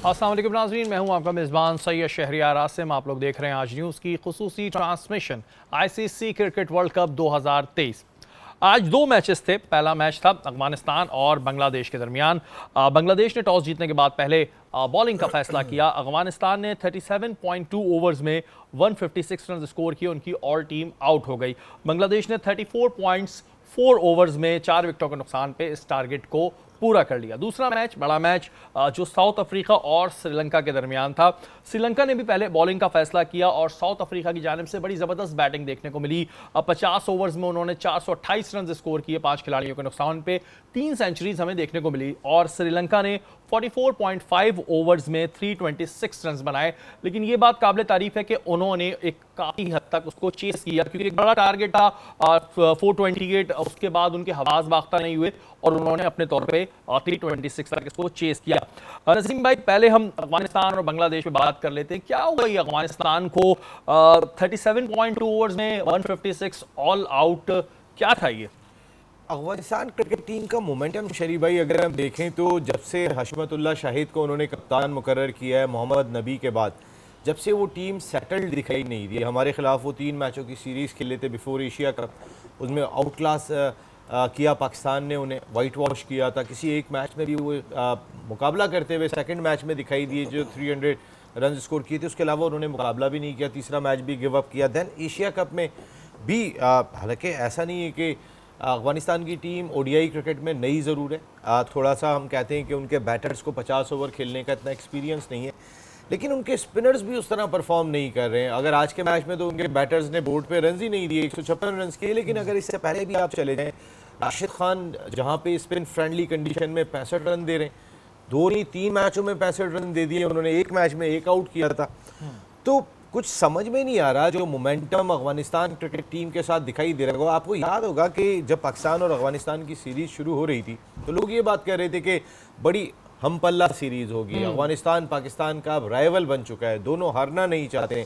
अस्सलाम वालेकुम नाज़रीन, मैं हूं आपका मेज़बान सैयद शहरियार आसिम। आप लोग देख रहे हैं आज न्यूज़ की खुसूसी transmission ICC Cricket World Cup 2023। आज दो मैचेस थे। पहला मैच था अफगानिस्तान और बांग्लादेश के दरमियान। बांग्लादेश ने टॉस जीतने के बाद पहले बॉलिंग का फैसला किया। अफगानिस्तान ने 37.2 ओवर्स में 156 रन स्कोर किए, उनकी ऑल टीम आउट हो गई। बांग्लादेश ने 34.4 ओवर्स में 4 विकेटों के नुकसान पे इस टारगेट को पूरा कर लिया। दूसरा मैच, बड़ा मैच, जो साउथ अफ्रीका और श्रीलंका के दरमियान था। श्रीलंका ने भी पहले बॉलिंग का फैसला किया और साउथ अफ्रीका की जानिब से बड़ी जबरदस्त बैटिंग देखने को मिली। 50 ओवर्स में उन्होंने 428 रन स्कोर किए 5 खिलाड़ियों के नुकसान पे। 3 सेंचुरीज हमें देखने को मिली और श्रीलंका ने 44.5 ओवर्स में 326 रन बनाए। लेकिन ये बात काबिल तारीफ है कि उन्होंने एक काफी हद तक उसको चेस किया, क्योंकि एक बड़ा टारगेट था 428। उसके बाद उनके हवास बाख्ता नहीं हुए और उन्होंने अपने तौर पे 326 तक इसको चेस किया। नसीम भाई, पहले हम अफगानिस्तान और बांग्लादेश पे बात कर लेते हैं। क्या हुआ ये अफगानिस्तान को 37.2 ओवर्स में 156 ऑल आउट, क्या था ये? अफगानिस्तान क्रिकेट टीम का मोमेंटम शरीफ भाई, अगर हम देखें तो जब से हशमतुल्लाह शाहिद को उन्होंने कप्तान मुकर्रर किया है मोहम्मद नबी के बाद, जब से वो टीम सेटल्ड दिखाई नहीं दी। हमारे खिलाफ वो 3 मैचों की सीरीज़ खेले थे बिफोर एशिया कप, उसमें आउट क्लास किया पाकिस्तान ने, उन्हें वाइट वॉश किया था। किसी एक मैच में भी वो मुकाबला करते हुए सेकंड मैच में दिखाई दिए जो 300 रन स्कोर किए थे। उसके अलावा उन्होंने मुकाबला भी नहीं किया, तीसरा मैच भी गिव अप किया। देन एशिया कप में भी हालांकि ऐसा नहीं है कि अफगानिस्तान की टीम ओडीआई क्रिकेट में नई ज़रूर है, थोड़ा सा हम कहते हैं कि उनके बैटर्स को 50 ओवर खेलने का इतना एक्सपीरियंस नहीं है, लेकिन उनके स्पिनर्स भी उस तरह परफॉर्म नहीं कर रहे हैं। अगर आज के मैच में तो उनके बैटर्स ने बोर्ड पे रन ही नहीं दिए, 156 रन किए। लेकिन अगर इससे पहले भी आप चले जाएं, राशिद खान जहां पे स्पिन फ्रेंडली कंडीशन में 65 रन दे रहे हैं, 2 नहीं 3 मैचों में 65 रन दे दिए उन्होंने, एक मैच में 1 आउट किया था। तो कुछ समझ में नहीं आ रहा जो मोमेंटम अफगानिस्तान क्रिकेट टीम के साथ दिखाई दे रहा होगा। आपको याद होगा कि जब पाकिस्तान और अफगानिस्तान की सीरीज शुरू हो रही थी तो लोग ये बात कर रहे थे कि बड़ी हम पल्ला सीरीज होगी, अफगानिस्तान पाकिस्तान का राइवल बन चुका है, दोनों हारना नहीं चाहते।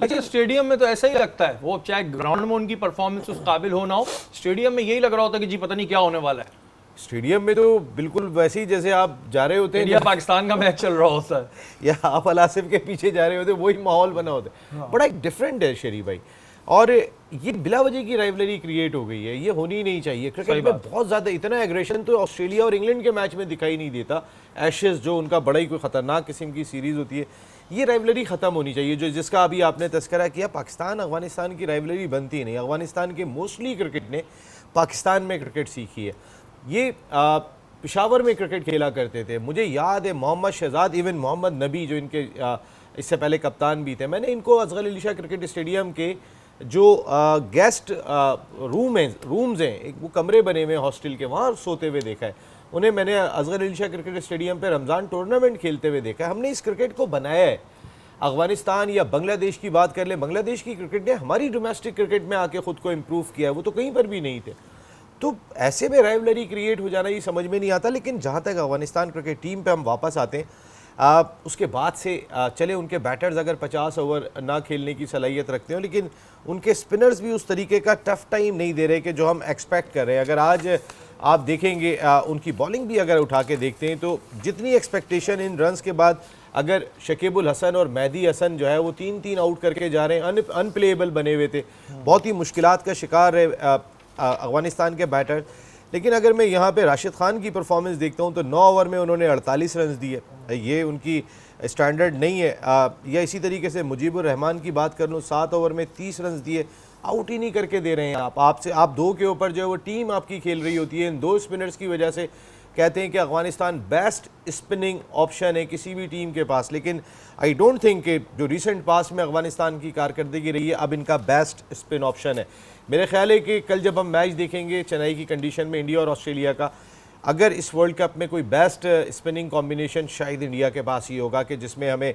अच्छा, स्टेडियम में तो ऐसा ही लगता है, वो चाहे ग्राउंड में उनकी परफॉर्मेंस उस काबिल हो ना हो, स्टेडियम में यही लग रहा होता है कि जी पता नहीं क्या होने वाला है। स्टेडियम में तो बिल्कुल वैसे ही जैसे आप जा रहे होते हैं, इंडिया पाकिस्तान का मैच चल रहा होता है, या आप अल आसिफ के पीछे जा रहे होते हैं, वही माहौल बना होता है। बड़ा एक डिफरेंट है शरीफ भाई, और ये बिला वजह की राइवलरी क्रिएट हो गई है, ये होनी ही नहीं चाहिए। क्रिकेट में बहुत ज़्यादा इतना एग्रेशन तो ऑस्ट्रेलिया और इंग्लैंड के मैच में दिखाई नहीं देता। एशेज़ जो उनका बड़ा ही कोई ख़तरनाक किस्म की सीरीज़ होती है, ये राइवलरी ख़त्म होनी चाहिए। जो जिसका अभी आपने तस्करा किया, पाकिस्तान अफगानिस्तान की राइवलरी बनती ही नहीं। अफगानिस्तान के मोस्टली क्रिकेट ने पाकिस्तान में क्रिकेट सीखी है। ये पेशावर में क्रिकेट खेला करते थे, मुझे याद है मोहम्मद शहजाद, इवन मोहम्मद नबी जो इनके इससे पहले कप्तान भी थे, मैंने इनको असगर अली शाह क्रिकेट स्टेडियम के जो गेस्ट रूम्स हैं, एक वो कमरे बने हुए हॉस्टल के, वहाँ सोते हुए देखा है उन्हें। मैंने असगर अली शाह क्रिकेट स्टेडियम पे रमज़ान टूर्नामेंट खेलते हुए देखा है। हमने इस क्रिकेट को बनाया है। अफगानिस्तान या बांग्लादेश की बात कर ले, बांग्लादेश की क्रिकेट ने हमारी डोमेस्टिक क्रिकेट में आके खुद को इम्प्रूव किया है, वो तो कहीं पर भी नहीं थे। तो ऐसे में राइवलरी क्रिएट हो जाना ये समझ में नहीं आता। लेकिन जहाँ तक अफगानिस्तान क्रिकेट टीम पे हम वापस आते हैं, उसके बाद से चले उनके बैटर्स अगर 50 ओवर ना खेलने की सलाहियत रखते हो, लेकिन उनके स्पिनर्स भी उस तरीके का टफ टाइम नहीं दे रहे कि जो हम एक्सपेक्ट कर रहे हैं। अगर आज आप देखेंगे उनकी बॉलिंग भी अगर उठा के देखते हैं तो जितनी एक्सपेक्टेशन इन रन्स के बाद, अगर शकीबुल हसन और मेहदी हसन जो है वो 3-3 आउट करके जा रहे हैं, अनप्लेएबल बने हुए थे, बहुत ही मुश्किलात का शिकार है अफगानिस्तान के बैटर। लेकिन अगर मैं यहाँ पे राशिद खान की परफॉर्मेंस देखता हूँ तो 9 ओवर में उन्होंने 48 रन दिए, ये उनकी स्टैंडर्ड नहीं है। या इसी तरीके से मुजीबुर रहमान की बात कर लूँ, 7 ओवर में 30 रन दिए, आउट ही नहीं करके दे रहे हैं आप 2 के ऊपर जो है वो टीम आपकी खेल रही होती है। इन 2 स्पिनर्स की वजह से कहते हैं कि अफगानिस्तान बेस्ट स्पिनिंग ऑप्शन है किसी भी टीम के पास। लेकिन आई डोंट थिंक कि जो रिसेंट पास में अफगानिस्तान की कारकर्दगी रही है अब इनका बेस्ट स्पिन ऑप्शन है। मेरे ख्याल है कि कल जब हम मैच देखेंगे चेन्नई की कंडीशन में इंडिया और ऑस्ट्रेलिया का, अगर इस वर्ल्ड कप में कोई बेस्ट स्पिनिंग कॉम्बिनेशन शायद इंडिया के पास ही होगा कि जिसमें हमें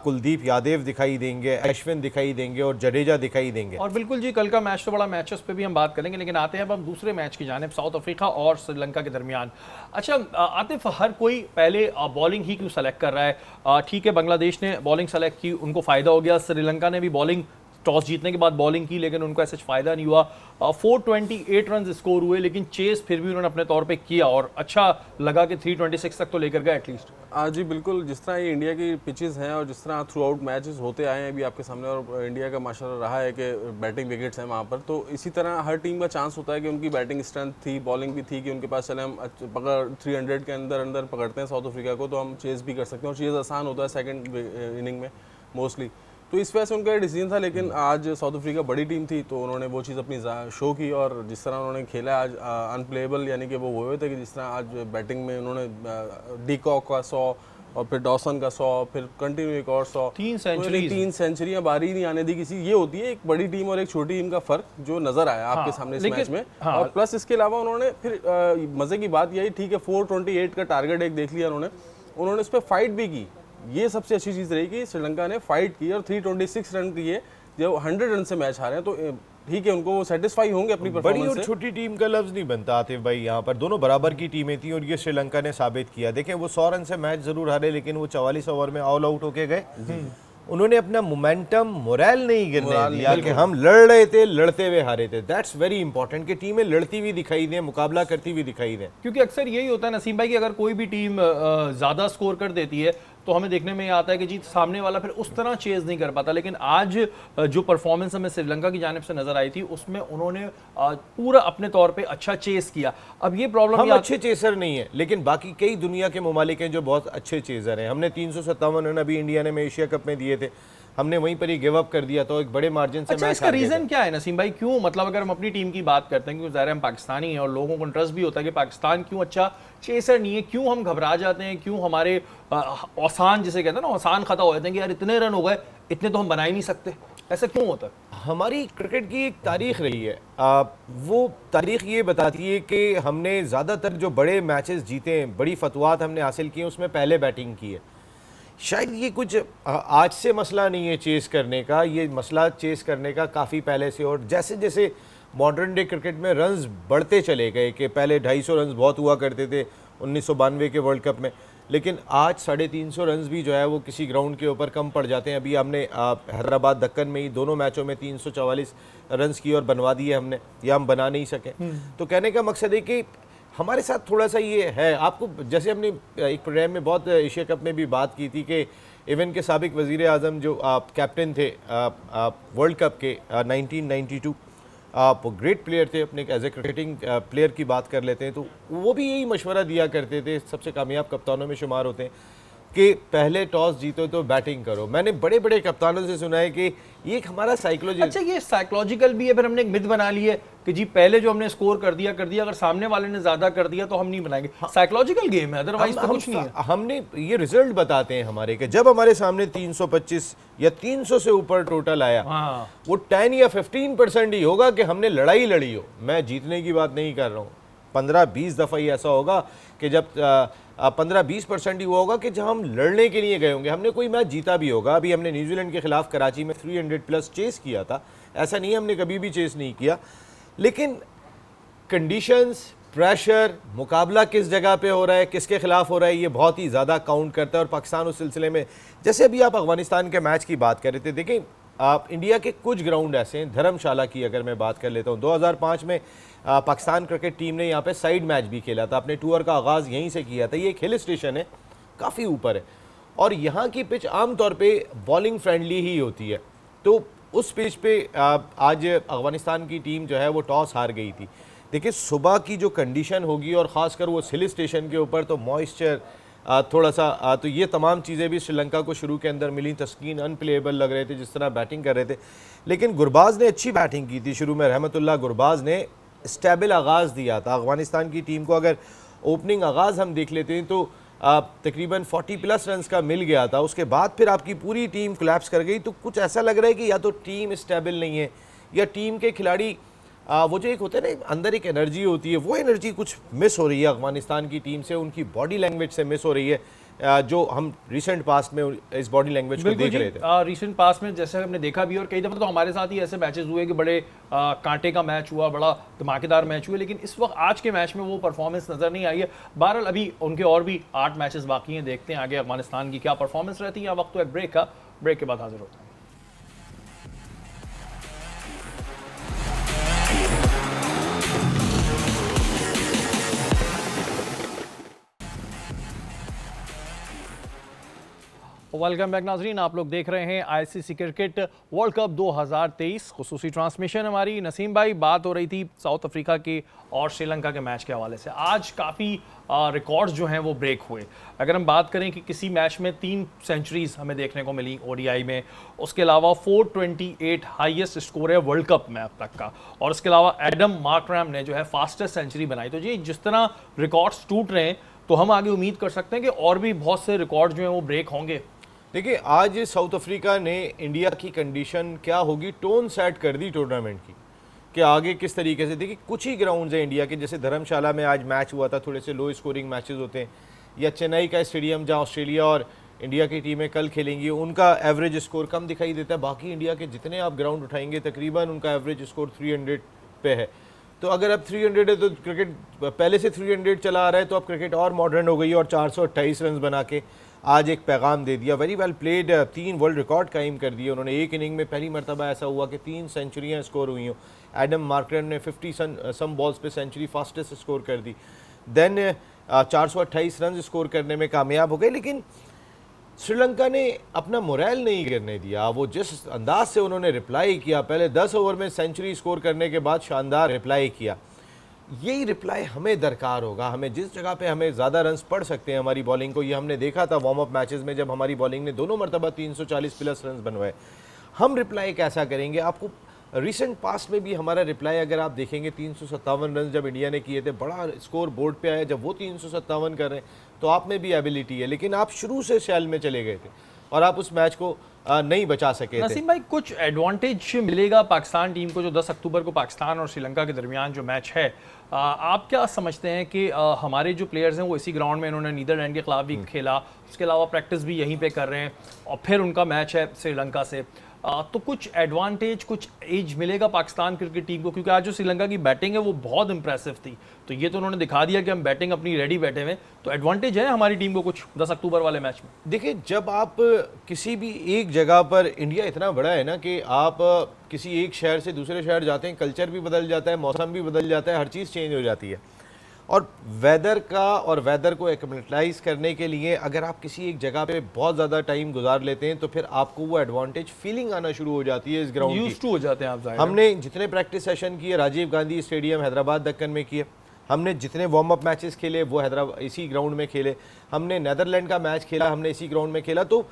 कुलदीप यादव दिखाई देंगे, अश्विन दिखाई देंगे और जडेजा दिखाई देंगे। और बिल्कुल जी, कल का मैच तो बड़ा मैच है, उस पर भी हम बात करेंगे। लेकिन आते हैं अब हम दूसरे मैच की जानिब, साउथ अफ्रीका और श्रीलंका के दरमियान। अच्छा आतिफ, हर कोई पहले बॉलिंग ही क्यों सेलेक्ट कर रहा है? ठीक है, बांग्लादेश ने बॉलिंग सेलेक्ट की, उनको फ़ायदा हो गया। श्रीलंका ने भी बॉलिंग टॉस जीतने के बाद बॉलिंग की लेकिन उनको ऐसा फ़ायदा नहीं हुआ। 428 रन स्कोर हुए लेकिन चेस फिर भी उन्होंने अपने तौर पे किया और अच्छा लगा कि 326 तक तो लेकर गए एटलीस्ट। जी बिल्कुल, जिस तरह ये इंडिया की पिचेस हैं और जिस तरह थ्रू आउट मैचेस होते आए हैं अभी आपके सामने, और इंडिया का माशाल्लाह रहा है कि बैटिंग विकेट्स हैं वहाँ पर, तो इसी तरह हर टीम का चांस होता है कि उनकी बैटिंग स्ट्रेंथ थी, बॉलिंग भी थी कि उनके पास चले हम पकड़ 300 के अंदर अंदर पकड़ते हैं साउथ अफ्रीका को तो हम चेस भी कर सकते हैं और चेस आसान होता है सेकंड इनिंग में मोस्टली, तो इस वजह से उनका डिसीजन था। लेकिन आज साउथ अफ्रीका बड़ी टीम थी तो उन्होंने वो चीज़ अपनी शो की और जिस तरह उन्होंने खेला आज अनप्लेएबल, यानी कि वो हुए थे कि जिस तरह आज बैटिंग में उन्होंने डीकॉक का 100 और फिर डॉसन का 100, फिर कंटिन्यू एक और 100, 3 सेंचुरियां बारी नहीं आने दी किसी। ये होती है एक बड़ी टीम और एक छोटी टीम का फर्क जो नजर आया आपके सामने इस मैच में। और प्लस इसके अलावा उन्होंने फिर मजे की बात यही, ठीक है 428 का टारगेट एक देख लिया उन्होंने उस पर फाइट भी की। ये सबसे अच्छी चीज़ रही कि श्रीलंका ने फाइट की और 326 रन किए, जब 100 रन से मैच हारे हैं तो ठीक है उनको वो सेटिस्फाई होंगे अपनी परफॉर्मेंस से। बड़ी और छोटी टीम का लफ्ज नहीं बनता आतिफ भाई, यहाँ पर दोनों बराबर की टीमें थी और ये श्रीलंका ने साबित किया। देखें वो 100 रन से मैच जरूर हारे लेकिन वो 44 ओवर में ऑल आउट होके गए। उन्होंने अपना मोमेंटम मोरल नहीं गिरने दिया कि हम लड़ रहे थे, लड़ते हुए हारे थे। दैट्स वेरी इंपॉर्टेंट कि टीमें लड़ती हुई दिखाई दें, मुकाबला करती हुई दिखाई दें, क्योंकि अक्सर यही होता है नसीम भाई कि अगर कोई भी टीम ज़्यादा स्कोर कर देती है तो हमें देखने में ये आता है कि जी सामने वाला फिर उस तरह चेज नहीं कर पाता। लेकिन आज जो परफॉर्मेंस हमें श्रीलंका की जानिब से नजर आई थी उसमें उन्होंने पूरा अपने तौर पे अच्छा चेस किया। अब ये प्रॉब्लम हम अच्छे चेसर नहीं है लेकिन बाकी कई दुनिया के ममालिक हैं जो बहुत अच्छे चेसर हैं। हमने 357 रन अभी इंडिया ने एशिया कप में दिए थे, हमने वहीं पर ही गिव अप कर दिया तो एक बड़े मार्जिन से। अच्छा, इसका रीजन क्या है नसीम भाई? क्यों, मतलब अगर हम अपनी टीम की बात करते हैं क्योंकि ज़ाहिर हम पाकिस्तानी हैं और लोगों को इंटरेस्ट भी होता है कि पाकिस्तान क्यों अच्छा चेसर नहीं है, क्यों हम घबरा जाते हैं, क्यों हमारे औसान जिसे कहते हैं ना औसान खता हो जाते हैं कि यार इतने रन हो गए, इतने तो हम बना ही नहीं सकते, ऐसा क्यों होता है? हमारी क्रिकेट की एक तारीख रही है, वो तारीख ये बताती है कि हमने ज़्यादातर जो बड़े मैचेस जीते हैं, बड़ी फतवात हमने हासिल की हैं, उसमें पहले बैटिंग की है। शायद ये कुछ आज से मसला नहीं है चेस करने का, ये मसला चेस करने का काफ़ी पहले से। और जैसे जैसे मॉडर्न डे क्रिकेट में रन्स बढ़ते चले गए कि पहले 250 रन्स बहुत हुआ करते थे 1992 के वर्ल्ड कप में, लेकिन आज 350 रन्स भी जो है वो किसी ग्राउंड के ऊपर कम पड़ जाते हैं। अभी हमने हैदराबाद दक्कन में ही दोनों मैचों में 344 रन्स की और बनवा दिए हमने, या हम बना नहीं सके। तो कहने का मकसद है कि हमारे साथ थोड़ा सा ये है। आपको जैसे हमने एक प्रोग्राम में बहुत एशिया कप में भी बात की थी कि इवन के साबिक वज़ीर आज़म जो कैप्टन थे वर्ल्ड कप के 1992, आप ग्रेट प्लेयर थे, अपने एज ए क्रिकेटिंग प्लेयर की बात कर लेते हैं तो वो भी यही मशवरा दिया करते थे, सबसे कामयाब कप्तानों में शुमार होते हैं कि पहले टॉस जीतो तो बैटिंग करो। मैंने बड़े बड़े कप्तानों से सुना है कि ये एक हमारा साइकोलॉजी। अच्छा, ये साइकोलॉजिकल भी है, फिर हमने एक मिथ बना ली है कि जी पहले जो हमने स्कोर कर दिया अगर सामने वाले ने ज्यादा कर दिया तो हम नहीं बनाएंगे। साइकोलॉजिकल गेम है, अदरवाइज तो कुछ नहीं है। हमने ये रिजल्ट बताते हैं हमारे कि जब हमारे सामने 325 या 300 से ऊपर टोटल आया, वो 10 या 15% ही होगा कि हमने लड़ाई लड़ी हो। मैं जीतने की बात नहीं कर रहा हूँ, 15-20 दफ़ा ही ऐसा होगा कि जब 15-20% ही हुआ होगा कि जब हम लड़ने के लिए गए होंगे, हमने कोई मैच जीता भी होगा। अभी हमने न्यूजीलैंड के खिलाफ कराची में 300+ चेस किया था, ऐसा नहीं हमने कभी भी चेस नहीं किया, लेकिन कंडीशंस, प्रेशर, मुकाबला किस जगह पे हो रहा है, किसके खिलाफ हो रहा है, ये बहुत ही ज़्यादा काउंट करता है। और पाकिस्तान उस सिलसिले में, जैसे अभी आप अफगानिस्तान के मैच की बात कर रहे थे, देखें आप इंडिया के कुछ ग्राउंड ऐसे हैं, धर्मशाला की अगर मैं बात कर लेता हूँ, 2005 में पाकिस्तान क्रिकेट टीम ने यहाँ पे साइड मैच भी खेला था, अपने टूर का आगाज़ यहीं से किया था। ये एक हिल स्टेशन है, काफ़ी ऊपर है और यहाँ की पिच आमतौर पे बॉलिंग फ्रेंडली ही होती है। तो उस पिच पे आज अफगानिस्तान की टीम जो है वो टॉस हार गई थी। देखिए सुबह की जो कंडीशन होगी और ख़ासकर वो हिल स्टेशन के ऊपर, तो मॉइस्चर थोड़ा सा, तो ये तमाम चीज़ें भी श्रीलंका को शुरू के अंदर मिली। तस्कीन अनप्लेएबल लग रहे थे जिस तरह बैटिंग कर रहे थे, लेकिन गुरबाज ने अच्छी बैटिंग की थी शुरू में। रहमतुल्लाह गुरबाज ने स्टेबल आगाज़ दिया था अफगानिस्तान की टीम को। अगर ओपनिंग आगाज़ हम देख लेते हैं तो तकरीबन 40+ रन्स का मिल गया था। उसके बाद फिर आपकी पूरी टीम कोलैप्स कर गई। तो कुछ ऐसा लग रहा है कि या तो टीम स्टेबल नहीं है या टीम के खिलाड़ी वो जो एक होता है ना अंदर एक एनर्जी होती है, वो एनर्जी कुछ मिस हो रही है अफगानिस्तान की टीम से, उनकी बॉडी लैंग्वेज से मिस हो रही है, जो हम रिसेंट पास्ट में इस बॉडी लैंग्वेज को देख रहे थे। रिसेंट पास्ट में जैसे हमने देखा भी, और कई दफ़ा तो हमारे साथ ही ऐसे मैचेस हुए कि बड़े कांटे का मैच हुआ, बड़ा धमाकेदार मैच हुए, लेकिन इस वक्त आज के मैच में वो परफॉर्मेंस नज़र नहीं आई है। बहरहाल अभी उनके और भी 8 मैचेस बाकी हैं, देखते हैं आगे अफगानिस्तान की क्या परफॉर्मेंस रहती है। वक्त तो एक ब्रेक का, ब्रेक के बाद हाजिर होता है। वेलकम बैक नाजरीन, आप लोग देख रहे हैं आईसीसी क्रिकेट वर्ल्ड कप 2023 खुसूसी ट्रांसमिशन। हमारी नसीम भाई, बात हो रही थी साउथ अफ्रीका के और श्रीलंका के मैच के हवाले से। आज काफ़ी रिकॉर्ड्स जो हैं वो ब्रेक हुए। अगर हम बात करें कि किसी मैच में 3 सेंचुरीज हमें देखने को मिली ओडीआई में, उसके अलावा 428 हाईएस्ट स्कोर है वर्ल्ड कप में अब तक का, और उसके अलावा एडम मार्करैम ने जो है फास्टेस्ट सेंचुरी बनाई। तो जी जिस तरह रिकॉर्ड्स टूट रहे हैं तो हम आगे उम्मीद कर सकते हैं कि और भी बहुत से रिकॉर्ड जो हैं वो ब्रेक होंगे। देखिए, आज साउथ अफ्रीका ने इंडिया की कंडीशन क्या होगी टोन सेट कर दी टूर्नामेंट की, कि आगे किस तरीके से। देखिए, कुछ ही ग्राउंड्स हैं इंडिया के, जैसे धर्मशाला में आज मैच हुआ था, थोड़े से लो स्कोरिंग मैचेस होते हैं, या चेन्नई का स्टेडियम जहां ऑस्ट्रेलिया और इंडिया की टीमें कल खेलेंगी, उनका एवरेज स्कोर कम दिखाई देता है। बाकी इंडिया के जितने आप ग्राउंड उठाएंगे तकरीबन उनका एवरेज स्कोर 300 पे है। तो अगर अब 300 है तो क्रिकेट पहले से 300 चला आ रहा है, तो अब क्रिकेट और मॉडर्न हो गई और 428 रन बना के आज एक पैगाम दे दिया। Very well played, 3 world record कायम कर दिए उन्होंने। एक इनिंग में पहली मरतबा ऐसा हुआ कि 3 सेंचुरियाँ स्कोर हुई हों। एडम मार्करैम ने 50 सम बॉल्स पे सेंचुरी फास्टेस्ट स्कोर कर दी। देन 428 रन स्कोर करने में कामयाब हो गए। लेकिन श्रीलंका ने अपना मोरल नहीं गिरने दिया। वो जिस अंदाज से उन्होंने रिप्लाई किया, पहले 10 ओवर में सेंचुरी स्कोर करने के बाद शानदार रिप्लाई किया, यही रिप्लाई हमें दरकार होगा। हमें जिस जगह पे हमें ज़्यादा रन्स पड़ सकते हैं हमारी बॉलिंग को, ये हमने देखा था वार्म अप मैचेस में, जब हमारी बॉलिंग ने दोनों मरतबा 340 प्लस रन्स बनवाए। हम रिप्लाई कैसा करेंगे? आपको रिसेंट पास्ट में भी हमारा रिप्लाई अगर आप देखेंगे, 357 रन जब इंडिया ने किए थे, बड़ा स्कोर बोर्ड पे आया। जब वो 357 कर रहे हैं तो आप में भी एबिलिटी है, लेकिन आप शुरू से शैल में चले गए थे और आप उस मैच को नहीं बचा सके थे। नसीम भाई, कुछ एडवांटेज मिलेगा पाकिस्तान टीम को जो 10 अक्टूबर को पाकिस्तान और श्रीलंका के दरमियान जो मैच है, आप क्या समझते हैं कि हमारे जो प्लेयर्स हैं वो इसी ग्राउंड में, इन्होंने नीदरलैंड के खिलाफ भी खेला, उसके अलावा प्रैक्टिस भी यहीं पे कर रहे हैं, और फिर उनका मैच है श्रीलंका से, तो कुछ एडवांटेज, कुछ एज मिलेगा पाकिस्तान क्रिकेट टीम को? क्योंकि आज जो श्रीलंका की बैटिंग है वो बहुत इंप्रेसिव थी, तो ये तो उन्होंने दिखा दिया कि हम बैटिंग अपनी रेडी बैठे हुए, तो एडवांटेज है हमारी टीम को कुछ 10 अक्टूबर वाले मैच में? देखिए, जब आप किसी भी एक जगह पर, इंडिया इतना बड़ा है ना कि आप किसी एक शहर से दूसरे शहर जाते हैं, कल्चर भी बदल जाता है, मौसम भी बदल जाता है, हर चीज़ चेंज हो जाती है। और वेदर को एक्मेटाइज करने के लिए अगर आप किसी एक जगह पे बहुत ज़्यादा टाइम गुजार लेते हैं तो फिर आपको वो एडवांटेज फीलिंग आना शुरू हो जाती है इस ग्राउंड की। यूज्ड टू हो जाते हैं आप। हमने जितने प्रैक्टिस सेशन किए राजीव गांधी स्टेडियम हैदराबाद दक्कन में किए, हमने जितने वार्म अप मैचेस खेले वो हैदराबाद इसी ग्राउंड में खेले, हमने नेदरलैंड का मैच खेला हमने इसी ग्राउंड में खेला। तो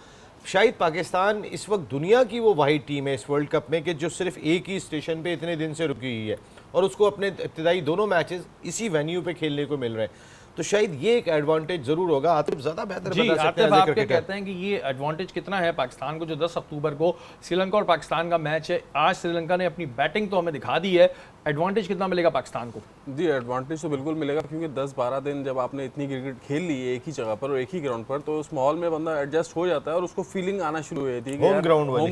शायद पाकिस्तान इस वक्त दुनिया की वो वाहिद टीम है इस वर्ल्ड कप में कि जो सिर्फ एक ही स्टेशन पे इतने दिन से रुकी हुई है और उसको अपने इब्तिदाई दोनों मैचेस इसी वेन्यू पे खेलने को मिल रहे हैं। तो शायद ये एक एडवांटेज जरूर होगा। आतिफ ज्यादा बेहतर जी, बता सकते हैं आप क्या कहते हैं कि ये एडवांटेज कितना है पाकिस्तान को जो 10 अक्टूबर को श्रीलंका और पाकिस्तान का मैच है? आज श्रीलंका ने अपनी बैटिंग तो हमें दिखा दी है, एडवांटेज कितना मिलेगा पाकिस्तान को? जी, एडवांटेज तो बिल्कुल मिलेगा, क्योंकि 10-12 दिन जब आपने इतनी क्रिकेट खेल ली है एक ही जगह पर और एक ही ग्राउंड पर, तो उस माहौल में बंदा एडजस्ट हो जाता है और उसको फीलिंग आना शुरू हो जाती है होम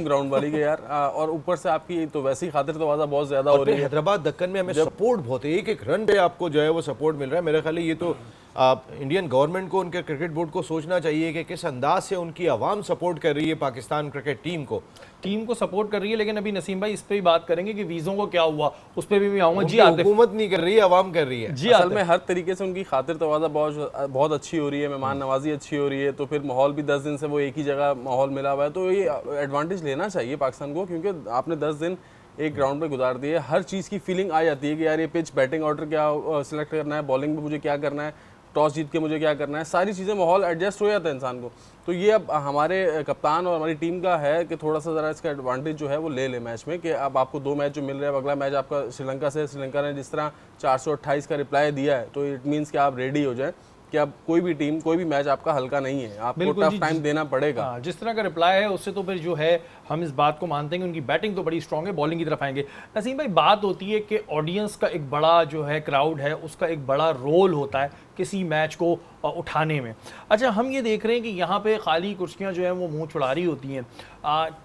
ग्राउंड वाली के यार। और ऊपर से आपकी तो वैसी खातिर तवाज़ा बहुत ज्यादा हो रही है। हैदराबाद दक्कन में हमें सपोर्ट बहुत है, एक एक रन पे आपको जो है वो सपोर्ट मिल रहा है। मेरे ख्याल ये तो इंडियन गवर्नमेंट को, उनके क्रिकेट बोर्ड को सोचना चाहिए कि किस अंदाज से उनकी आवाम सपोर्ट कर रही है पाकिस्तान क्रिकेट टीम को सपोर्ट कर रही है। लेकिन अभी नसीम भाई इस पे भी बात करेंगे कि वीज़ों को क्या हुआ, उस पर भी आऊँगा। जी, हुकूमत नहीं कर रही है, आवाम कर रही है। जी, असल में हर तरीके से उनकी खातिर तवाज़ा बहुत अच्छी हो रही है, मेहमान नवाजी अच्छी हो रही है, तो फिर माहौल भी 10 दिन से वो एक ही जगह माहौल मिला हुआ है। तो ये एडवांटेज लेना चाहिए पाकिस्तान को, क्योंकि आपने 10 दिन एक ग्राउंड पे गुजार दिए, हर चीज़ की फीलिंग आ जाती है कि यार ये पिच, बैटिंग ऑर्डर क्या सिलेक्ट करना है, बॉलिंग में मुझे क्या करना है, टॉस जीत के मुझे क्या करना है, सारी चीज़ें माहौल एडजस्ट हो जाता है इंसान को। तो ये अब हमारे कप्तान और हमारी टीम का है कि थोड़ा सा ज़रा इसका एडवांटेज जो है वो ले लें मैच में, कि अब आपको 2 मैच जो मिल रहे हैं, अगला मैच आपका श्रीलंका से, श्रीलंका ने जिस तरह 428 का रिप्लाई दिया है, तो इट मीन्स कि आप रेडी हो जाएं कि अब कोई भी टीम, कोई भी मैच आपका हल्का नहीं है, आपको टफ टाइम देना पड़ेगा। जिस तरह का रिप्लाई है उससे तो फिर जो है हम इस बात को मानते हैं कि उनकी बैटिंग तो बड़ी स्ट्रांग है, बॉलिंग की तरफ आएंगे। नसीम भाई, बात होती है कि ऑडियंस का एक बड़ा जो है क्राउड है, उसका एक बड़ा रोल होता है किसी मैच को उठाने में। अच्छा, हम ये देख रहे हैं कि यहाँ पे खाली कुर्सियाँ जो हैं वो मुंह छुड़ा रही होती हैं।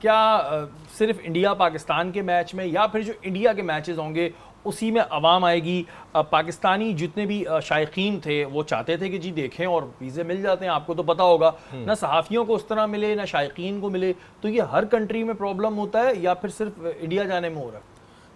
क्या सिर्फ इंडिया पाकिस्तान के मैच में, या फिर जो इंडिया के मैचेस होंगे उसी में आवाम आएगी? पाकिस्तानी जितने भी शायकीन थे वो चाहते थे कि जी देखें, और वीज़े मिल जाते हैं, आपको तो पता होगा ना, सहाफ़ियों को उस तरह मिले ना शायकीन को मिले। तो ये हर कंट्री में प्रॉब्लम होता है या फिर सिर्फ इंडिया जाने में हो रहा है?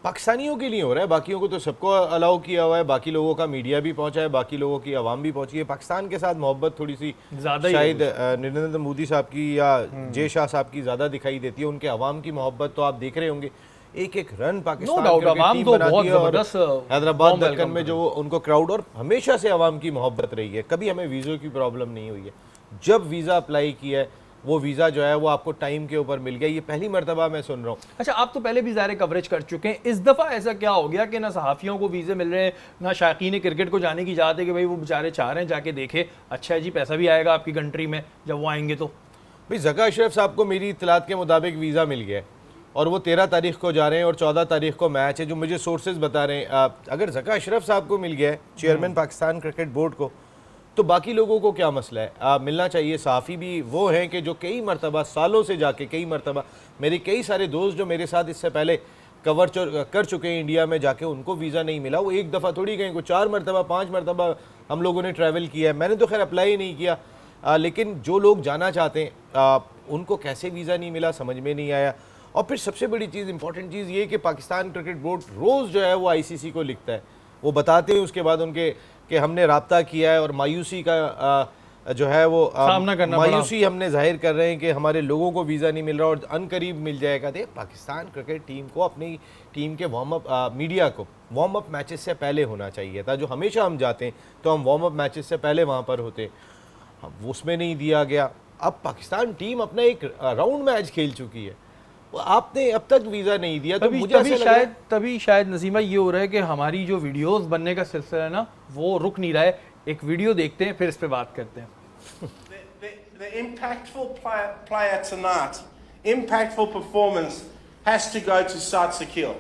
पाकिस्तानियों के लिए हो रहा है, बाकियों को तो सबको अलाउ किया हुआ है, बाकी लोगों का मीडिया भी पहुंचा है, बाकी लोगों की आवाम भी पहुंची है। पाकिस्तान के साथ मोहब्बत थोड़ी सी ज़्यादा ही शायद नरेंद्र मोदी साहब की या जय शाह साहब की ज़्यादा दिखाई देती है। उनके आवाम की मोहब्बत तो आप देख रहे होंगे, एक एक रन पाकिस्तान doubt, क्रिकेट अवाम टीम तो बनाती बहुत है। और ज़बरदस्त हैदराबाद warm दक्कन welcome में जो उनको क्राउड, और हमेशा से आवाम की मोहब्बत रही है, कभी हमें वीज़ों की प्रॉब्लम नहीं हुई है। जब वीज़ा अप्लाई किया है वो वीज़ा जो है वो आपको टाइम के ऊपर मिल गया। ये पहली मरतबा मैं सुन रहा हूँ। अच्छा, आप तो पहले भी ज़ाहिर कवरेज कर चुके हैं, इस दफ़ा ऐसा क्या हो गया कि ना सहाफ़ियों को वीज़े मिल रहे हैं, ना शायकीन क्रिकेट को जाने की इजाज़त है कि भाई वो बेचारे चाह रहे हैं जाके देखे, अच्छा है जी पैसा भी आएगा आपकी कंट्री में जब वो आएंगे तो। भाई ज़का अशरफ साहब को मेरी इत्तलात के मुताबिक वीज़ा मिल गया है और वो 13 तारीख को जा रहे हैं और 14 तारीख को मैच है, जो मुझे सोर्सेज बता रहे हैं। अगर ज़का अशरफ साहब को मिल गया है, चेयरमैन पाकिस्तान क्रिकेट बोर्ड को, तो बाकी लोगों को क्या मसला है? मिलना चाहिए। सहाफ़ी भी वो हैं कि जो कई मरतबा सालों से जाके, कई मरतबा मेरे कई सारे दोस्त जो मेरे साथ इससे पहले कवर कर चुके हैं इंडिया में जाके, उनको वीज़ा नहीं मिला। वो एक दफ़ा थोड़ी गए, को 4 मरतबा 5 मरतबा हम लोगों ने ट्रैवल किया है। मैंने तो खैर अप्लाई ही नहीं किया, लेकिन जो लोग जाना चाहते हैं उनको कैसे वीज़ा नहीं मिला समझ में नहीं आया। और फिर सबसे बड़ी चीज़, इंपॉर्टेंट चीज़ ये कि पाकिस्तान क्रिकेट बोर्ड रोज़ जो है वो आईसीसी को लिखता है, वो बताते हैं उसके बाद उनके कि हमने राब्ता किया है और मायूसी का जो है वो सामना करना पड़ा। मायूसी हमने जाहिर कर रहे हैं कि हमारे लोगों को वीज़ा नहीं मिल रहा और अनकरीब मिल जाएगा। देख, पाकिस्तान क्रिकेट टीम को, अपनी टीम के वार्म अप, मीडिया को वार्म अप मैचेस से पहले होना चाहिए था। जो हमेशा हम जाते हैं तो हम वार्म अप मैचेस से पहले वहाँ पर होते, उसमें नहीं दिया गया। अब पाकिस्तान टीम अपना एक राउंड मैच खेल चुकी है, आपने अब तक वीज़ा नहीं दिया। तो मुझे तभी शायद नसीमा ये हो रहा है कि हमारी जो वीडियोस बनने का सिलसिला है ना वो रुक नहीं रहा है। एक वीडियो देखते हैं फिर इस पे बात करते हैं। The impactful player tonight, impactful performance has to go to Saad Sakil.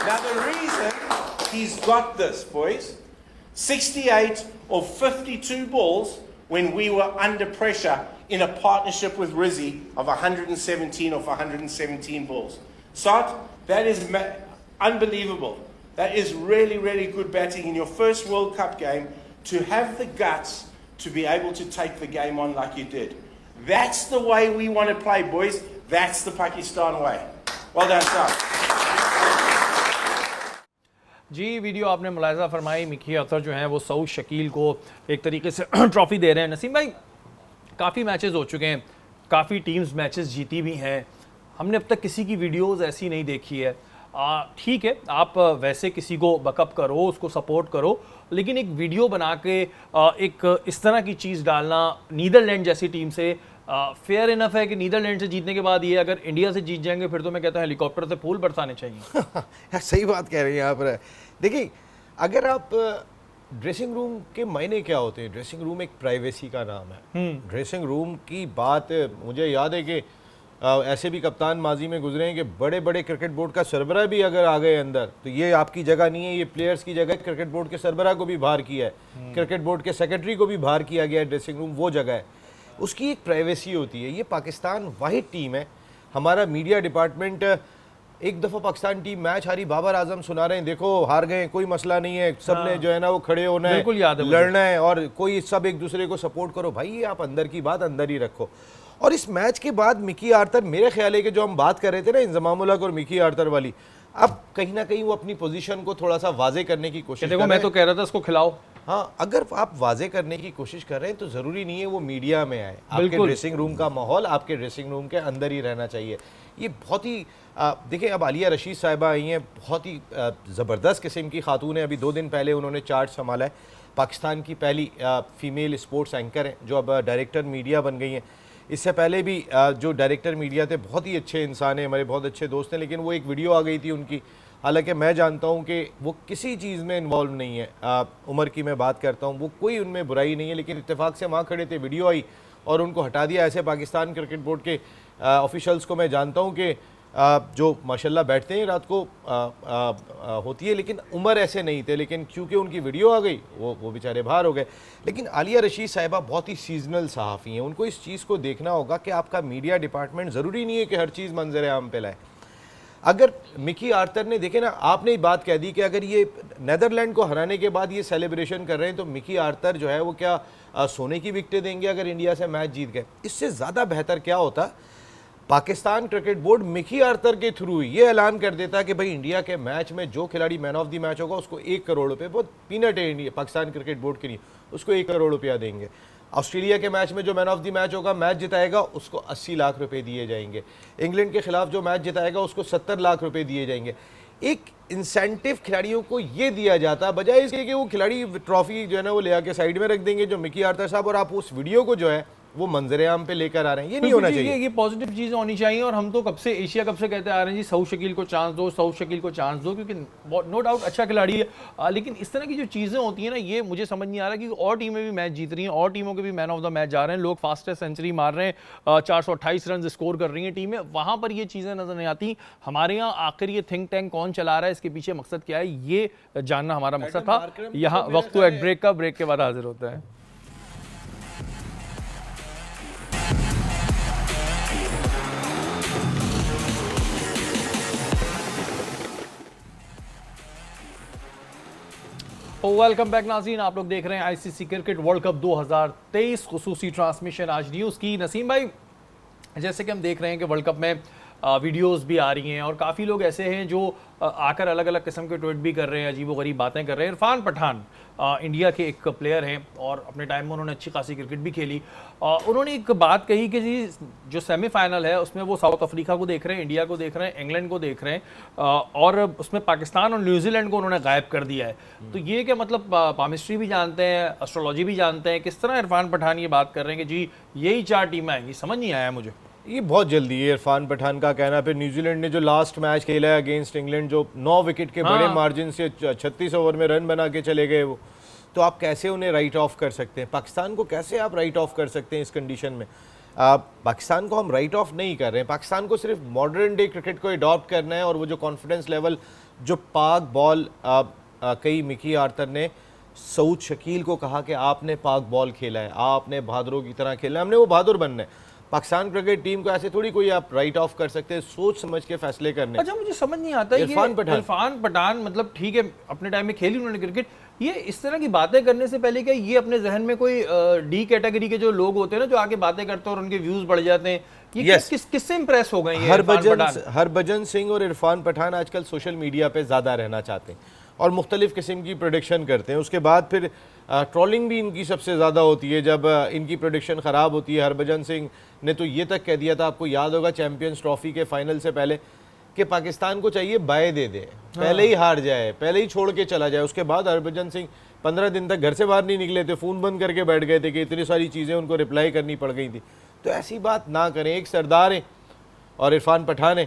Now the reason he's got this, boys, 68 or 52 balls when we were under pressure in a partnership with Rizzi of 117 or 117 balls. Sat, that is unbelievable. That is really, really good batting in your first World Cup game, to have the guts to be able to take the game on like you did. That's the way we want to play, boys. That's the Pakistan way. Well done, Sat. Ji, video आपने मुलाहिज़ा फरमाई, Mickey Akhtar जो हैं वो सऊद शकील को एक तरीके से trophy दे रहे हैं। नसीम भाई, काफ़ी मैचेस हो चुके हैं, काफ़ी टीम्स मैचेस जीती भी हैं, हमने अब तक किसी की वीडियोस ऐसी नहीं देखी है। ठीक है, आप वैसे किसी को बकअप करो, उसको सपोर्ट करो, लेकिन एक वीडियो बना के एक इस तरह की चीज़ डालना नीदरलैंड जैसी टीम से फेयर इनफ है कि नीदरलैंड से जीतने के बाद ये अगर इंडिया से जीत जाएंगे फिर तो मैं कहता हूँ हेलीकॉप्टर से फूल बरसाने चाहिए। यार सही बात कह रहे हैं आप। देखिए, अगर आप ड्रेसिंग रूम के मायने क्या होते हैं? ड्रेसिंग रूम एक प्राइवेसी का नाम है। ड्रेसिंग रूम की बात मुझे याद है कि ऐसे भी कप्तान माजी में गुजरे हैं कि बड़े बड़े क्रिकेट बोर्ड का सरबराह भी अगर आ गए अंदर तो ये आपकी जगह नहीं है, ये प्लेयर्स की जगह। क्रिकेट बोर्ड के सरबराह को भी बाहर किया है, क्रिकेट बोर्ड के सेक्रेटरी को भी बाहर किया गया है। ड्रेसिंग रूम वो जगह है, उसकी एक प्राइवेसी होती है। ये पाकिस्तान वाहिद टीम है, हमारा मीडिया डिपार्टमेंट, एक दफ़ा पाकिस्तान टीम मैच हारी, बाबर आजम सुना रहे हैं देखो हार गए, कोई मसला नहीं है, सब ने जो है ना वो खड़े होना है, लड़ना है और कोई सब एक दूसरे को सपोर्ट करो। भाई ये आप अंदर की बात अंदर ही रखो। और इस मैच के बाद मिकी आर्थर, मेरे ख्याल है कि जो हम बात कर रहे थे ना इंजमाम उल हक और मिकी आर्थर वाली, अब कहीं ना कहीं वो अपनी पोजीशन को थोड़ा सा वाजे करने की कोशिश देखो, मैं तो कह रहा था इसको खिलाओ। हाँ, अगर आप वाजे करने की कोशिश कर रहे हैं तो ज़रूरी नहीं है वो मीडिया में आए। आपके ड्रेसिंग रूम का माहौल आपके ड्रेसिंग रूम के अंदर ही रहना चाहिए। ये बहुत ही देखिए, अब आलिया रशीद साहिबा आई हैं, बहुत ही ज़बरदस्त किस्म की खातून है। अभी 2 दिन पहले उन्होंने चार्ज संभाला है, पाकिस्तान की पहली फ़ीमेल स्पोर्ट्स एंकर हैं जो अब डायरेक्टर मीडिया बन गई हैं। इससे पहले भी जो डायरेक्टर मीडिया थे बहुत ही अच्छे इंसान हैं, हमारे बहुत अच्छे दोस्त हैं, लेकिन वो एक वीडियो आ गई थी उनकी, हालांकि मैं जानता हूं कि वो किसी चीज़ में इन्वॉल्व नहीं है। उमर की मैं बात करता हूं, वो कोई उनमें बुराई नहीं है, लेकिन इत्तेफाक से वहाँ खड़े थे, वीडियो आई और उनको हटा दिया। ऐसे पाकिस्तान क्रिकेट बोर्ड के ऑफिशल्स को मैं जानता हूँ कि जो माशाल्लाह बैठते हैं रात को होती है, लेकिन उमर ऐसे नहीं थे, लेकिन क्योंकि उनकी वीडियो आ गई वो बेचारे बाहर हो गए। लेकिन आलिया रशीद साहिबा बहुत ही सीजनल सहाफ़ी हैं, उनको इस चीज़ को देखना होगा कि आपका मीडिया डिपार्टमेंट ज़रूरी नहीं है कि हर चीज़ मंजर आम पे लाए। अगर मिकी आर्थर ने, देखे ना, आपने ही बात कह दी कि अगर ये नेदरलैंड को हराने के बाद ये सेलिब्रेशन कर रहे हैं तो मिकी आर्थर जो है वो क्या सोने की विकेटें देंगे अगर इंडिया से मैच जीत गए? इससे ज़्यादा बेहतर क्या होता, Pakistan cricket board Mickey Arthur के थ्रू ये ऐलान कर देता कि भाई इंडिया के मैच में जो खिलाड़ी मैन ऑफ द मैच होगा उसको 1 करोड़ रुपए, बहुत पीनट है इंडिया पाकिस्तान क्रिकेट बोर्ड के लिए, उसको 1 करोड़ रुपया देंगे। ऑस्ट्रेलिया के मैच में जो मैन ऑफ द मैच होगा, मैच जिताएगा, उसको 80 लाख रुपए दिए जाएंगे। इंग्लैंड के खिलाफ जो मैच जिताएगा उसको 70 लाख रुपए दिए जाएंगे। एक इंसेंटिव खिलाड़ियों को ये दिया जाता, बजाय इसके कि वो खिलाड़ी ट्रॉफी जो है ना वो ले आके साइड में रख देंगे जो मिकी आर्थर साहब, और आप उस वीडियो को जो है वो मंजरे-आम पे लेकर आ रहे हैं। ये नहीं होना चाहिए। ये पॉजिटिव चीज़ें होनी चाहिए। और हम तो कब से एशिया कप से कहते आ रहे हैं जी सऊद शकील को चांस दो, सऊद शकील को चांस दो, क्योंकि नो डाउट अच्छा खिलाड़ी है। लेकिन इस तरह की जो चीज़ें होती हैं ना, ये मुझे समझ नहीं आ रहा कि और टीमें भी मैच जीत रही हैं, और टीमों के भी मैन ऑफ द मैच जा रहे हैं, लोग फास्टेस्ट सेंचुरी मार रहे हैं, 428 रन स्कोर कर रही हैं टीमें, वहाँ पर ये चीज़ें नजर नहीं आती। हमारे यहाँ आखिर ये थिंक टैंक कौन चला रहा है, इसके पीछे मकसद क्या है, ये जानना हमारा मकसद था। यहाँ वक्त तो एक ब्रेक का, ब्रेक के बाद हाजिर होता है। वेलकम बैक नाज़रीन, आप लोग देख रहे हैं आईसीसी क्रिकेट वर्ल्ड कप 2023 खुसूसी ट्रांसमिशन आज न्यूज़ की। नसीम भाई, जैसे कि हम देख रहे हैं कि वर्ल्ड कप में वीडियोस भी आ रही हैं और काफ़ी लोग ऐसे हैं जो आकर अलग अलग किस्म के ट्वीट भी कर रहे हैं, अजीबोगरीब बातें कर रहे हैं। इरफान पठान इंडिया के एक प्लेयर हैं और अपने टाइम में उन्होंने अच्छी खासी क्रिकेट भी खेली। उन्होंने एक बात कही कि जी जो सेमीफाइनल है उसमें वो साउथ अफ्रीका को देख रहे हैं, इंडिया को देख रहे हैं, इंग्लैंड को देख रहे हैं, और उसमें पाकिस्तान और न्यूजीलैंड को उन्होंने गायब कर दिया है। तो ये क्या मतलब, पामिस्ट्री भी जानते हैं, एस्ट्रोलॉजी भी जानते हैं, किस तरह इरफान पठान ये बात कर रहे हैं कि जी यही 4 टीमें आएंगी? समझ नहीं आया मुझे। ये बहुत जल्दी है इरफान पठान का कहना। फिर न्यूजीलैंड ने जो लास्ट मैच खेला है अगेंस्ट इंग्लैंड, जो 9 विकेट के बड़े मार्जिन से 36 ओवर में रन बना के चले गए वो, तो आप कैसे उन्हें राइट ऑफ कर सकते हैं? पाकिस्तान को कैसे आप राइट ऑफ कर सकते हैं इस कंडीशन में? पाकिस्तान को हम राइट ऑफ नहीं कर रहे हैं, पाकिस्तान को सिर्फ मॉडर्न डे क्रिकेट को अडॉप्ट करना है। और वो जो कॉन्फिडेंस लेवल जो पाक बॉल, कई मिकी आर्थर ने सऊद शकील को कहा कि आपने पाक बॉल खेला है, आपने बहादुरों की तरह खेला है, हमने वो बहादुर बनना है। पाकिस्तान क्रिकेट टीम को ऐसे थोड़ी कोई आप राइट ऑफ कर सकते हैं, सोच समझ के फैसले करने। अच्छा, मुझे समझ नहीं आता इरफान पठान मतलब ठीक है अपने टाइम में खेली उन्होंने क्रिकेट, ये इस तरह की बातें करने से पहले क्या ये अपने जहन में कोई डी कैटेगरी के जो लोग होते हैं ना, जो आके बातें करते हैं और उनके व्यूज बढ़ जाते हैं, ये किससे इंप्रेस हो गए? हरभजन सिंह और इरफान पठान आजकल सोशल मीडिया पे ज़्यादा रहना चाहते हैं और मुख्तलिफ किस्म की प्रोडिक्शन करते हैं। उसके बाद फिर ट्रोलिंग भी इनकी सबसे ज़्यादा होती है जब इनकी प्रोडिक्शन ख़राब होती है। हरभजन सिंह ने तो ये तक कह दिया था, आपको याद होगा चैंपियंस ट्रॉफी के फाइनल से पहले, कि पाकिस्तान को चाहिए बाय दे दे, पहले ही हार जाए, पहले ही छोड़ के चला जाए। उसके बाद हरभजन सिंह 15 दिन तक घर से बाहर नहीं निकले थे, फ़ोन बंद करके बैठ गए थे कि इतनी सारी चीज़ें उनको रिप्लाई करनी पड़ गई थी। तो ऐसी बात ना करें, एक सरदार है और इरफान पठान है,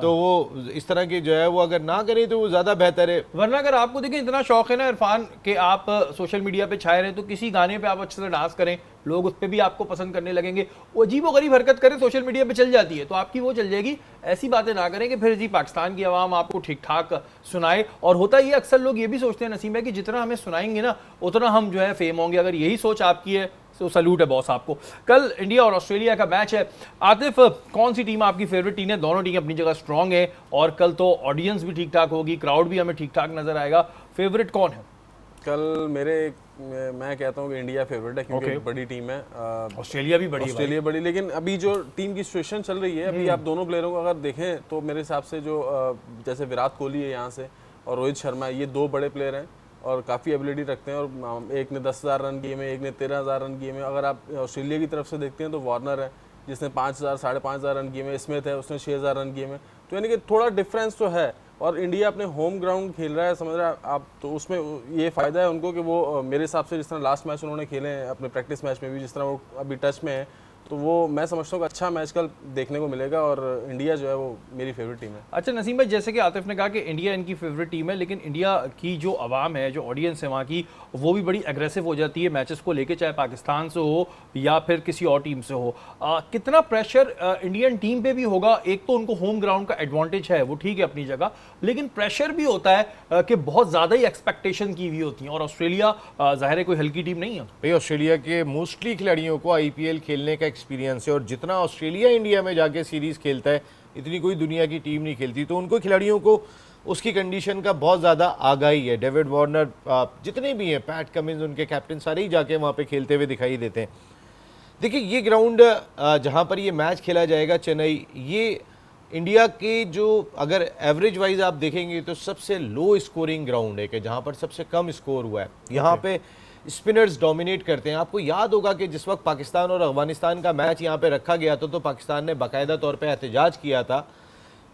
तो वो इस तरह की जो है वो अगर ना करें तो वो ज़्यादा बेहतर है। वरना अगर आपको देखिए इतना शौक है ना इरफान के आप सोशल मीडिया पे छाए रहे, तो किसी गाने पे आप अच्छे से डांस करें, लोग उस पर भी आपको पसंद करने लगेंगे। वो अजीबोगरीब हरकत करें, सोशल मीडिया पे चल जाती है, तो आपकी वो चल जाएगी। ऐसी बातें ना करें कि फिर जी पाकिस्तान की आवाम आपको ठीक ठाक सुनाए। और होता ये अक्सर लोग ये भी सोचते हैं नसीम है कि जितना हमें सुनाएंगे ना उतना हम जो है फेम होंगे। अगर यही सोच आपकी है तो सैल्यूट है बॉस आपको। कल इंडिया और ऑस्ट्रेलिया का मैच है। आतिफ, कौन सी टीम आपकी फेवरेट टीम है? दोनों टीम अपनी जगह स्ट्रांग है और कल तो ऑडियंस भी ठीक ठाक होगी, क्राउड भी हमें ठीक ठाक नजर आएगा। फेवरेट कौन है कल? मैं कहता हूँ कि इंडिया फेवरेट है, क्योंकि बड़ी टीम है। ऑस्ट्रेलिया भी बड़ी, ऑस्ट्रेलिया बड़ी, लेकिन अभी जो टीम की सिचुएशन चल रही है, अभी आप दोनों प्लेयरों को अगर देखें तो मेरे हिसाब से जो जैसे विराट कोहली है यहाँ से और रोहित शर्मा, ये 2 बड़े प्लेयर हैं और काफ़ी एबिलिटी रखते हैं। और एक ने 10,000 रन किए में, एक ने 13,000 रन किए में। अगर आप ऑस्ट्रेलिया की तरफ से देखते हैं तो वार्नर है जिसने 5,000 साढ़े 5,000 रन किए में, स्मिथ है उसने 6,000 रन किए में। तो यानी कि थोड़ा डिफरेंस तो है। और इंडिया अपने होम ग्राउंड खेल रहा है, समझ रहे हैं आप, तो उसमें ये फ़ायदा है उनको कि वो मेरे हिसाब से जिस तरह लास्ट मैच उन्होंने खेले हैं अपने प्रैक्टिस मैच में भी, जिस तरह वो अभी टच में है, तो वो मैं समझता हूँ कि अच्छा मैच कल देखने को मिलेगा और इंडिया जो है वो मेरी फेवरेट टीम है। अच्छा नसीम भाई, जैसे कि आतिफ ने कहा कि इंडिया इनकी फेवरेट टीम है, लेकिन इंडिया की जो आवाम है, जो ऑडियंस है वहाँ की, वो भी बड़ी एग्रेसिव हो जाती है मैचेस को लेके, चाहे पाकिस्तान से हो या फिर किसी और टीम से हो। कितना प्रेशर इंडियन टीम पे भी होगा? एक तो उनको होम ग्राउंड का एडवांटेज है, वो ठीक है अपनी जगह, लेकिन प्रेशर भी होता है कि बहुत ज़्यादा ही एक्सपेक्टेशन की हुई होती है। और ऑस्ट्रेलिया ज़ाहिर है कोई हल्की टीम नहीं है भाई। ऑस्ट्रेलिया के मोस्टली खिलाड़ियों को IPL खेलने का एक्सपीरियंस है और जितना ऑस्ट्रेलिया इंडिया में जाके सीरीज़ खेलता है इतनी कोई दुनिया की टीम नहीं खेलती, तो उनको खिलाड़ियों को उसकी कंडीशन का बहुत ज़्यादा आगाही है। डेविड वार्नर, जितने भी हैं, पैट कमिंस उनके कैप्टन, सारे ही जाके वहाँ पे खेलते हुए दिखाई देते हैं। देखिए ये ग्राउंड जहाँ पर ये मैच खेला जाएगा चेन्नई, ये इंडिया के जो अगर एवरेज वाइज आप देखेंगे तो सबसे लो स्कोरिंग ग्राउंड है, कि जहाँ पर सबसे कम स्कोर हुआ है। यहाँ पे स्पिनर्स डोमिनेट करते हैं। आपको याद होगा कि जिस वक्त पाकिस्तान और अफगानिस्तान का मैच यहाँ पे रखा गया था तो पाकिस्तान ने बाकायदा तौर पे एहतजाज किया था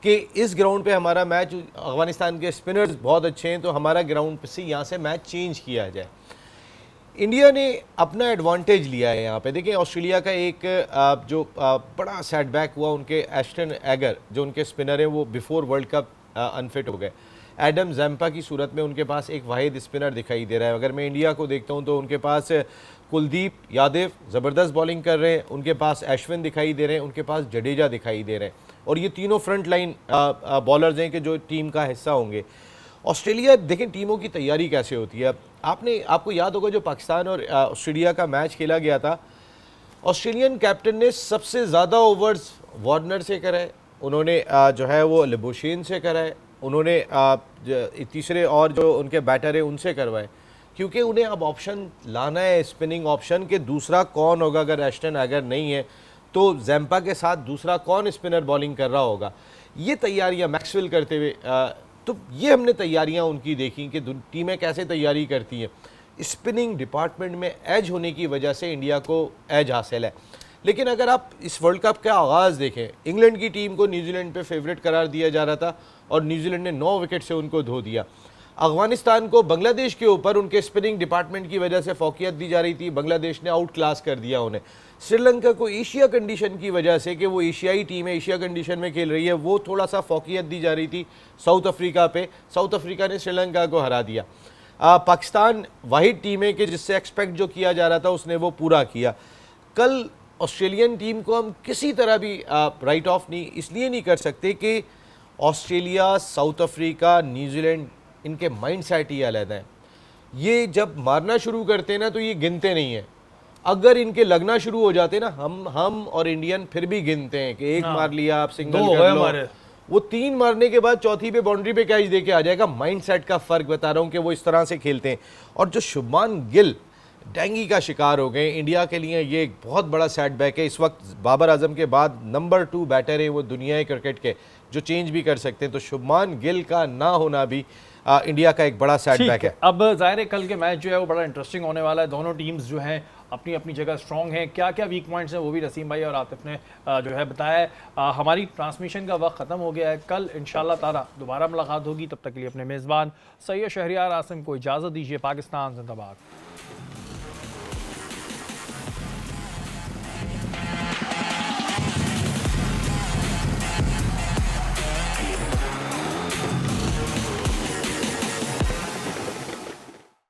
कि इस ग्राउंड पे हमारा मैच, अफगानिस्तान के स्पिनर्स बहुत अच्छे हैं तो हमारा ग्राउंड से यहाँ से मैच चेंज किया जाए। इंडिया ने अपना एडवांटेज लिया है यहाँ पे। देखिए ऑस्ट्रेलिया का एक जो बड़ा सेटबैक हुआ, उनके एस्टन एगर जो उनके स्पिनर हैं वो बिफोर वर्ल्ड कप अनफिट हो गए। एडम जैम्पा की सूरत में उनके पास एक वाहिद स्पिनर दिखाई दे रहा है। अगर मैं इंडिया को देखता हूँ तो उनके पास कुलदीप यादव ज़बरदस्त बॉलिंग कर रहे हैं, उनके पास अश्विन दिखाई दे रहे हैं, उनके पास जडेजा दिखाई दे रहे हैं, और ये तीनों फ्रंट लाइन बॉलर्स हैं कि जो टीम का हिस्सा होंगे। ऑस्ट्रेलिया, देखें टीमों की तैयारी कैसे होती है। आपको याद होगा जो पाकिस्तान और ऑस्ट्रेलिया का मैच खेला गया था, ऑस्ट्रेलियन कैप्टन ने सबसे ज़्यादा ओवर्स वार्नर से कराए, उन्होंने जो है वो लिबोशेन से कराए, उन्होंने तीसरे और जो उनके बैटर हैं उनसे करवाए, क्योंकि उन्हें अब ऑप्शन लाना है स्पिनिंग ऑप्शन के दूसरा कौन होगा। अगर एस्टन अगर नहीं है तो जैम्पा के साथ दूसरा कौन स्पिनर बॉलिंग कर रहा होगा। ये तैयारियां मैक्सवेल करते हुए तो ये हमने तैयारियां उनकी देखी कि टीमें कैसे तैयारी करती हैं। स्पिनिंग डिपार्टमेंट में एज होने की वजह से इंडिया को एज हासिल है। लेकिन अगर आप इस वर्ल्ड कप का आगाज़ देखें, इंग्लैंड की टीम को न्यूजीलैंड पे फेवरेट करार दिया जा रहा था और न्यूजीलैंड ने 9 विकेट से उनको धो दिया। अफगानिस्तान को बांग्लादेश के ऊपर उनके स्पिनिंग डिपार्टमेंट की वजह से फौकियत दी जा रही थी, बांग्लादेश ने आउट क्लास कर दिया उन्हें। श्रीलंका को एशिया कंडीशन की वजह से कि वो एशियाई टीम है, एशिया कंडीशन में खेल रही है, वो थोड़ा सा फौकियत दी जा रही थी साउथ अफ्रीका पे। साउथ अफ्रीका ने श्रीलंका को हरा दिया। पाकिस्तान वाहिद टीम है कि जिससे एक्सपेक्ट जो किया जा रहा था उसने वो पूरा किया। कल ऑस्ट्रेलियन टीम को हम किसी तरह भी राइट ऑफ नहीं इसलिए नहीं कर सकते कि ऑस्ट्रेलिया, साउथ अफ्रीका, न्यूजीलैंड, इनके माइंड सेट ही अलग है। ये जब मारना शुरू करते हैं ना तो ये गिनते नहीं है। अगर इनके लगना शुरू हो जाते ना, हम और इंडियन फिर भी गिनते हैं कि एक मार लिया, आप सिंगल कर लो, वो 3 मारने के बाद चौथी पे बाउंड्री पे कैच देके आ जाएगा। माइंड सेट का फर्क बता रहा हूँ कि वो इस तरह से खेलते हैं। और जो शुभमान गिल डेंगी का शिकार हो गए, इंडिया के लिए ये एक बहुत बड़ा सेटबैक है। इस वक्त बाबर आजम के बाद नंबर 2 बैटर है वो दुनिया क्रिकेट के, जो चेंज भी कर सकते हैं। तो शुभमान गिल का ना होना भी इंडिया का एक बड़ा सेटबैक है। अब ज़ाहिर है कल के मैच जो है वो बड़ा इंटरेस्टिंग होने वाला है। दोनों टीम्स जो हैं अपनी अपनी जगह स्ट्रॉन्ग हैं। क्या क्या वीक पॉइंट्स हैं वो भी नसीम भाई और आतिफ ने जो है बताया है। हमारी ट्रांसमिशन का वक्त ख़त्म हो गया है। कल इंशाल्लाह ताला दोबारा मुलाकात होगी। तब तक के लिए अपने मेज़बान सैयद शहरियार आसिम को इजाज़त दीजिए। पाकिस्तान जिंदाबाद।